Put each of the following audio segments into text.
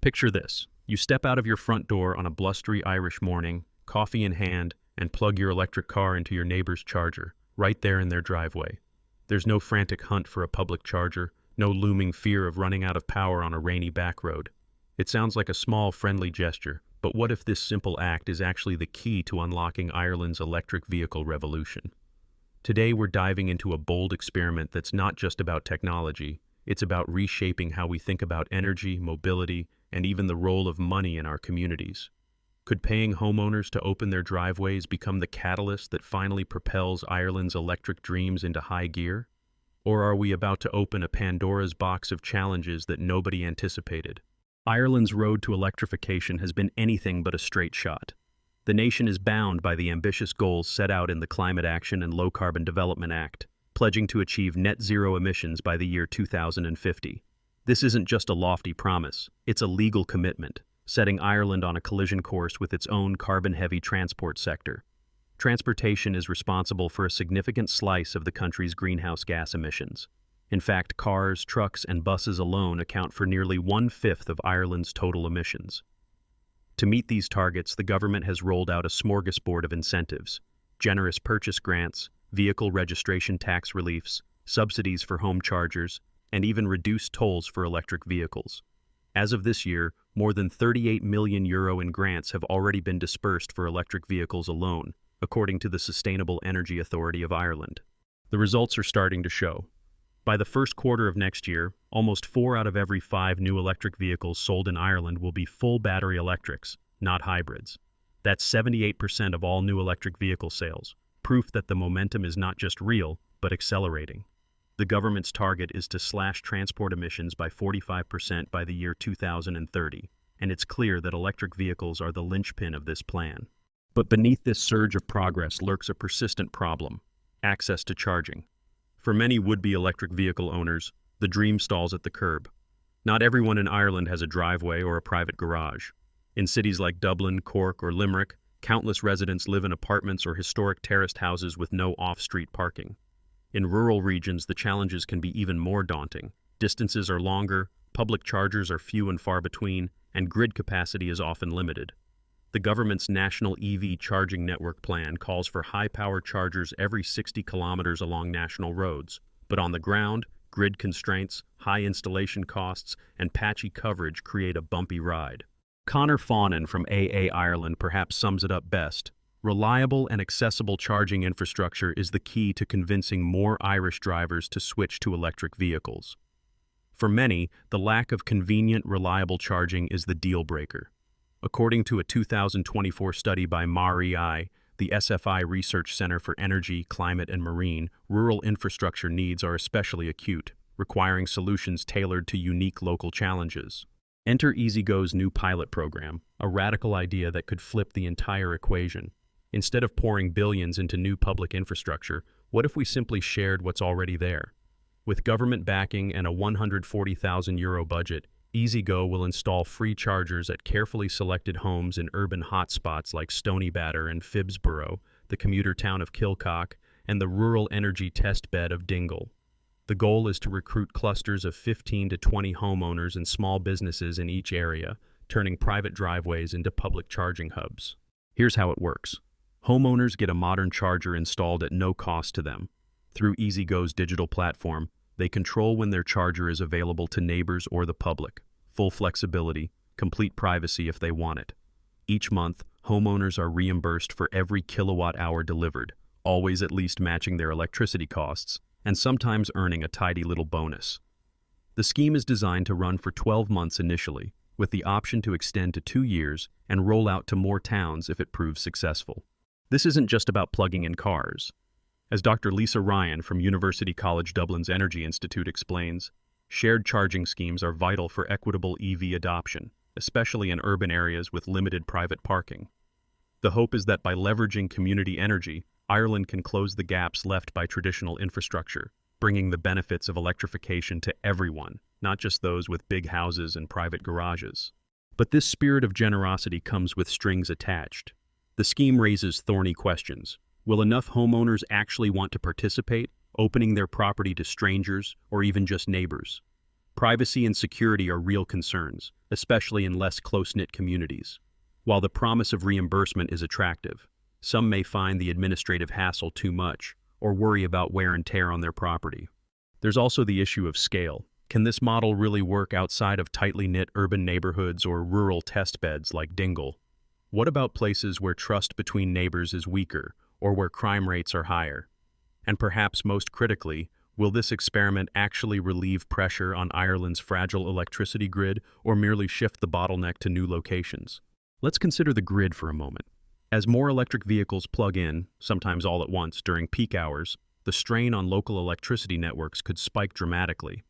Picture this. You step out of your front door on a blustery Irish morning, coffee in hand, and plug your electric car into your neighbor's charger, right there in their driveway. There's no frantic hunt for a public charger, no looming fear of running out of power on a rainy back road. It sounds like a small, friendly gesture, but what if this simple act is actually the key to unlocking Ireland's electric vehicle revolution? Today we're diving into a bold experiment that's not just about technology, it's about reshaping how we think about energy, mobility, and even the role of money in our communities. Could paying homeowners to open their driveways become the catalyst that finally propels Ireland's electric dreams into high gear? Or are we about to open a Pandora's box of challenges that nobody anticipated? Ireland's road to electrification has been anything but a straight shot. The nation is bound by the ambitious goals set out in the Climate Action and Low Carbon Development Act, pledging to achieve net zero emissions by the year 2050. This isn't just a lofty promise, it's a legal commitment, setting Ireland on a collision course with its own carbon-heavy transport sector. Transportation is responsible for a significant slice of the country's greenhouse gas emissions. In fact, cars, trucks, and buses alone account for nearly 1/5 of Ireland's total emissions. To meet these targets, the government has rolled out a smorgasbord of incentives: generous purchase grants, vehicle registration tax reliefs, subsidies for home chargers, and even reduced tolls for electric vehicles. As of this year, more than €38 million in grants have already been dispersed for electric vehicles alone, according to the Sustainable Energy Authority of Ireland. The results are starting to show. By the first quarter of next year, almost 4 out of every 5 new electric vehicles sold in Ireland will be full battery electrics, not hybrids. That's 78% of all new electric vehicle sales, proof that the momentum is not just real, but accelerating. The government's target is to slash transport emissions by 45% by the year 2030, and it's clear that electric vehicles are the linchpin of this plan. But beneath this surge of progress lurks a persistent problem: access to charging. For many would-be electric vehicle owners, the dream stalls at the curb. Not everyone in Ireland has a driveway or a private garage. In cities like Dublin, Cork, or Limerick, countless residents live in apartments or historic terraced houses with no off-street parking. In rural regions, the challenges can be even more daunting. Distances are longer, public chargers are few and far between, and grid capacity is often limited. The government's National EV Charging Network plan calls for high-power chargers every 60 kilometers along national roads, but on the ground, grid constraints, high installation costs, and patchy coverage create a bumpy ride. Conor Fawnin from AA Ireland perhaps sums it up best. Reliable and accessible charging infrastructure is the key to convincing more Irish drivers to switch to electric vehicles. For many, the lack of convenient, reliable charging is the deal-breaker. According to a 2024 study by MAREI, the SFI Research Center for Energy, Climate and Marine, rural infrastructure needs are especially acute, requiring solutions tailored to unique local challenges. Enter EasyGo's new pilot program, a radical idea that could flip the entire equation. Instead of pouring billions into new public infrastructure, what if we simply shared what's already there? With government backing and a €140,000 budget, EasyGo will install free chargers at carefully selected homes in urban hotspots like Stoneybatter and Phibsborough, the commuter town of Kilcock, and the rural energy test bed of Dingle. The goal is to recruit clusters of 15 to 20 homeowners and small businesses in each area, turning private driveways into public charging hubs. Here's how it works. Homeowners get a modern charger installed at no cost to them. Through EasyGo's digital platform, they control when their charger is available to neighbors or the public. Full flexibility, complete privacy if they want it. Each month, homeowners are reimbursed for every kilowatt-hour delivered, always at least matching their electricity costs, and sometimes earning a tidy little bonus. The scheme is designed to run for 12 months initially, with the option to extend to 2 years and roll out to more towns if it proves successful. This isn't just about plugging in cars. As Dr. Lisa Ryan from University College Dublin's Energy Institute explains, shared charging schemes are vital for equitable EV adoption, especially in urban areas with limited private parking. The hope is that by leveraging community energy, Ireland can close the gaps left by traditional infrastructure, bringing the benefits of electrification to everyone, not just those with big houses and private garages. But this spirit of generosity comes with strings attached. The scheme raises thorny questions. Will enough homeowners actually want to participate, opening their property to strangers or even just neighbors? Privacy and security are real concerns, especially in less close-knit communities. While the promise of reimbursement is attractive, some may find the administrative hassle too much or worry about wear and tear on their property. There's also the issue of scale. Can this model really work outside of tightly knit urban neighborhoods or rural test beds like Dingle? What about places where trust between neighbors is weaker or where crime rates are higher? And perhaps most critically, will this experiment actually relieve pressure on Ireland's fragile electricity grid or merely shift the bottleneck to new locations? Let's consider the grid for a moment. As more electric vehicles plug in, sometimes all at once, during peak hours, the strain on local electricity networks could spike dramatically.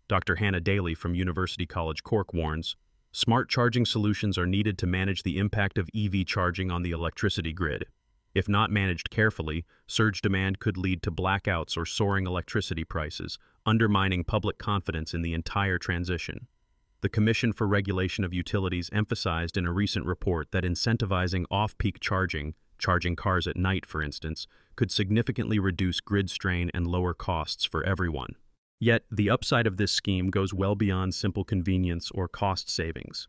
Dr. Hannah Daly from University College Cork warns, smart charging solutions are needed to manage the impact of EV charging on the electricity grid. If not managed carefully, surge demand could lead to blackouts or soaring electricity prices, undermining public confidence in the entire transition. The Commission for Regulation of Utilities emphasized in a recent report that incentivizing off-peak charging cars at night for instance, could significantly reduce grid strain and lower costs for everyone. Yet, the upside of this scheme goes well beyond simple convenience or cost savings.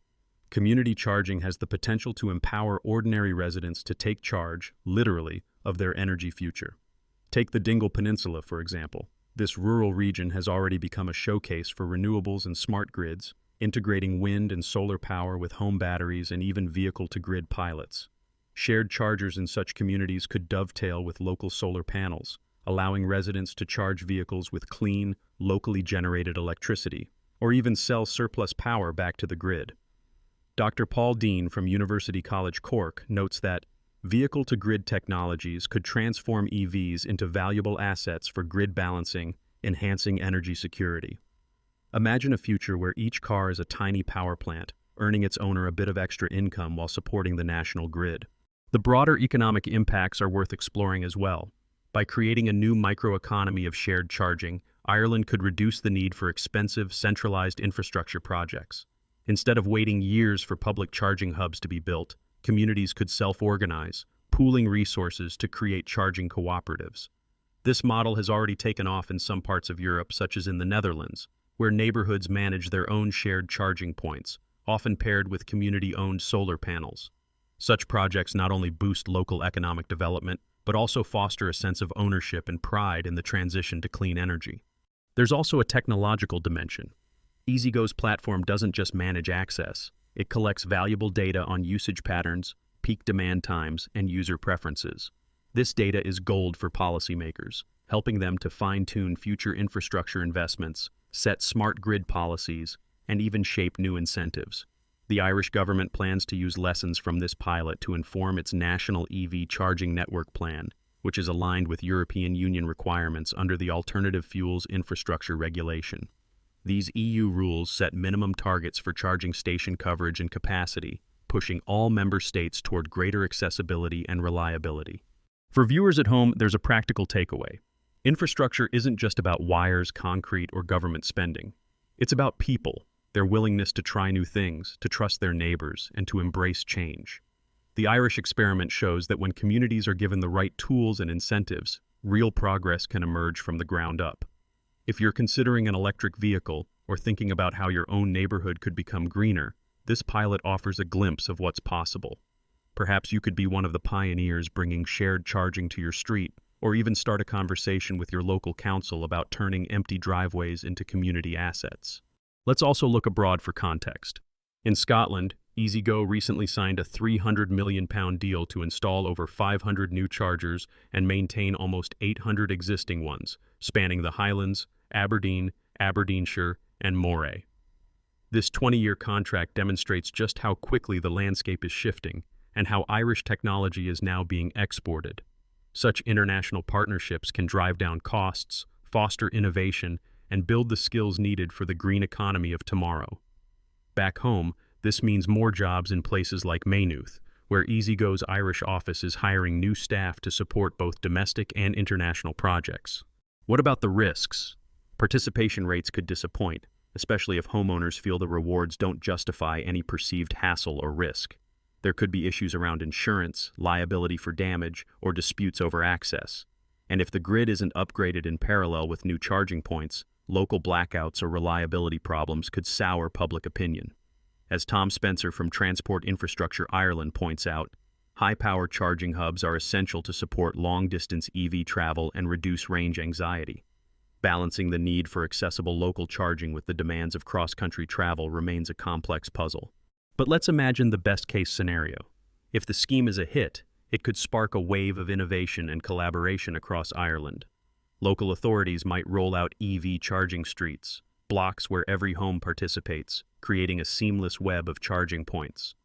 Community charging has the potential to empower ordinary residents to take charge, literally, of their energy future. Take the Dingle Peninsula, for example. This rural region has already become a showcase for renewables and smart grids, integrating wind and solar power with home batteries and even vehicle-to-grid pilots. Shared chargers in such communities could dovetail with local solar panels, allowing residents to charge vehicles with clean, locally generated electricity, or even sell surplus power back to the grid. Dr. Paul Dean from University College Cork notes that vehicle-to-grid technologies could transform EVs into valuable assets for grid balancing, enhancing energy security. Imagine a future where each car is a tiny power plant, earning its owner a bit of extra income while supporting the national grid. The broader economic impacts are worth exploring as well. By creating a new microeconomy of shared charging, Ireland could reduce the need for expensive, centralized infrastructure projects. Instead of waiting years for public charging hubs to be built, communities could self-organize, pooling resources to create charging cooperatives. This model has already taken off in some parts of Europe, such as in the Netherlands, where neighborhoods manage their own shared charging points, often paired with community-owned solar panels. Such projects not only boost local economic development, but also foster a sense of ownership and pride in the transition to clean energy. There's also a technological dimension. EasyGo's platform doesn't just manage access, it collects valuable data on usage patterns, peak demand times, and user preferences. This data is gold for policymakers, helping them to fine-tune future infrastructure investments, set smart grid policies, and even shape new incentives. The Irish government plans to use lessons from this pilot to inform its national EV charging network plan, which is aligned with European Union requirements under the Alternative Fuels Infrastructure Regulation. These EU rules set minimum targets for charging station coverage and capacity, pushing all member states toward greater accessibility and reliability. For viewers at home, there's a practical takeaway. Infrastructure isn't just about wires, concrete, or government spending. It's about people, their willingness to try new things, to trust their neighbors, and to embrace change. The Irish experiment shows that when communities are given the right tools and incentives, real progress can emerge from the ground up. If you're considering an electric vehicle or thinking about how your own neighborhood could become greener, this pilot offers a glimpse of what's possible. Perhaps you could be one of the pioneers bringing shared charging to your street, or even start a conversation with your local council about turning empty driveways into community assets. Let's also look abroad for context. In Scotland, EasyGo recently signed a £300 million deal to install over 500 new chargers and maintain almost 800 existing ones, spanning the Highlands, Aberdeen, Aberdeenshire, and Moray. This 20-year contract demonstrates just how quickly the landscape is shifting and how Irish technology is now being exported. Such international partnerships can drive down costs, foster innovation, and build the skills needed for the green economy of tomorrow. Back home, this means more jobs in places like Maynooth, where EasyGo's Irish office is hiring new staff to support both domestic and international projects. What about the risks? Participation rates could disappoint, especially if homeowners feel the rewards don't justify any perceived hassle or risk. There could be issues around insurance, liability for damage, or disputes over access. And if the grid isn't upgraded in parallel with new charging points, local blackouts or reliability problems could sour public opinion. As Tom Spencer from Transport Infrastructure Ireland points out, high-power charging hubs are essential to support long-distance EV travel and reduce range anxiety. Balancing the need for accessible local charging with the demands of cross-country travel remains a complex puzzle. But let's imagine the best-case scenario. If the scheme is a hit, it could spark a wave of innovation and collaboration across Ireland. Local authorities might roll out EV charging streets, blocks where every home participates, creating a seamless web of charging points.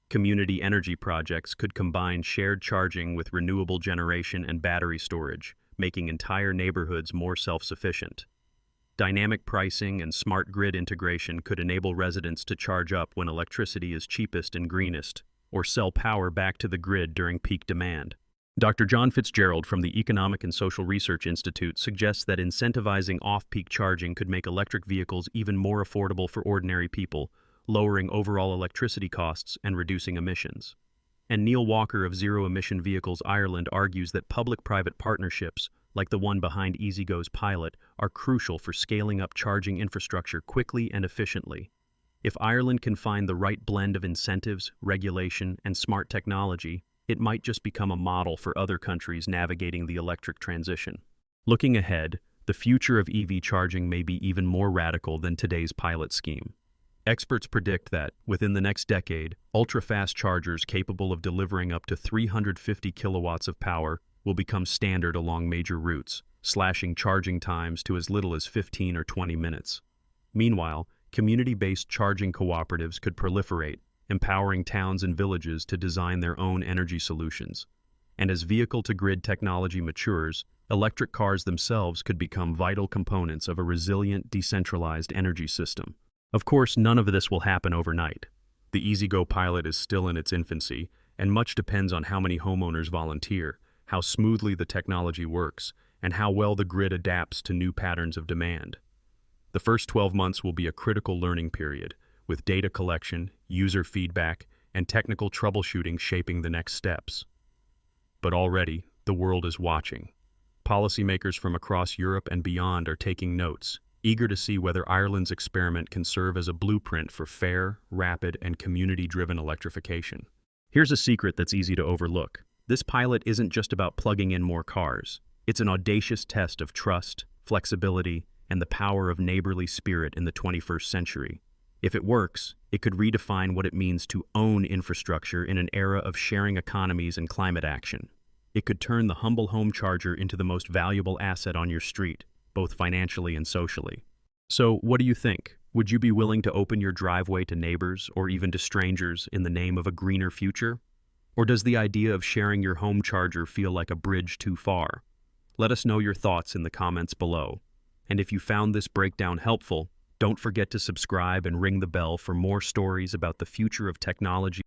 Community energy projects could combine shared charging with renewable generation and battery storage, making entire neighborhoods more self-sufficient. Dynamic pricing and smart grid integration could enable residents to charge up when electricity is cheapest and greenest, or sell power back to the grid during peak demand. Dr. John Fitzgerald from the Economic and Social Research Institute suggests that incentivizing off-peak charging could make electric vehicles even more affordable for ordinary people, lowering overall electricity costs and reducing emissions. And Neil Walker of Zero Emission Vehicles Ireland argues that public-private partnerships, like the one behind EasyGo's pilot, are crucial for scaling up charging infrastructure quickly and efficiently. If Ireland can find the right blend of incentives, regulation, and smart technology, it might just become a model for other countries navigating the electric transition. Looking ahead, the future of EV charging may be even more radical than today's pilot scheme. Experts predict that, within the next decade, ultra-fast chargers capable of delivering up to 350 kilowatts of power will become standard along major routes, slashing charging times to as little as 15 or 20 minutes. Meanwhile, community-based charging cooperatives could proliferate, empowering towns and villages to design their own energy solutions. And as vehicle-to-grid technology matures, electric cars themselves could become vital components of a resilient, decentralized energy system. Of course, none of this will happen overnight. The EasyGo pilot is still in its infancy, and much depends on how many homeowners volunteer, how smoothly the technology works, and how well the grid adapts to new patterns of demand. The first 12 months will be a critical learning period, with data collection, user feedback, and technical troubleshooting shaping the next steps. But already, the world is watching. Policymakers from across Europe and beyond are taking notes, eager to see whether Ireland's experiment can serve as a blueprint for fair, rapid, and community-driven electrification. Here's a secret that's easy to overlook. This pilot isn't just about plugging in more cars. It's an audacious test of trust, flexibility, and the power of neighborly spirit in the 21st century. If it works, it could redefine what it means to own infrastructure in an era of sharing economies and climate action. It could turn the humble home charger into the most valuable asset on your street, both financially and socially. So, what do you think? Would you be willing to open your driveway to neighbors or even to strangers in the name of a greener future? Or does the idea of sharing your home charger feel like a bridge too far? Let us know your thoughts in the comments below. And if you found this breakdown helpful, don't forget to subscribe and ring the bell for more stories about the future of technology.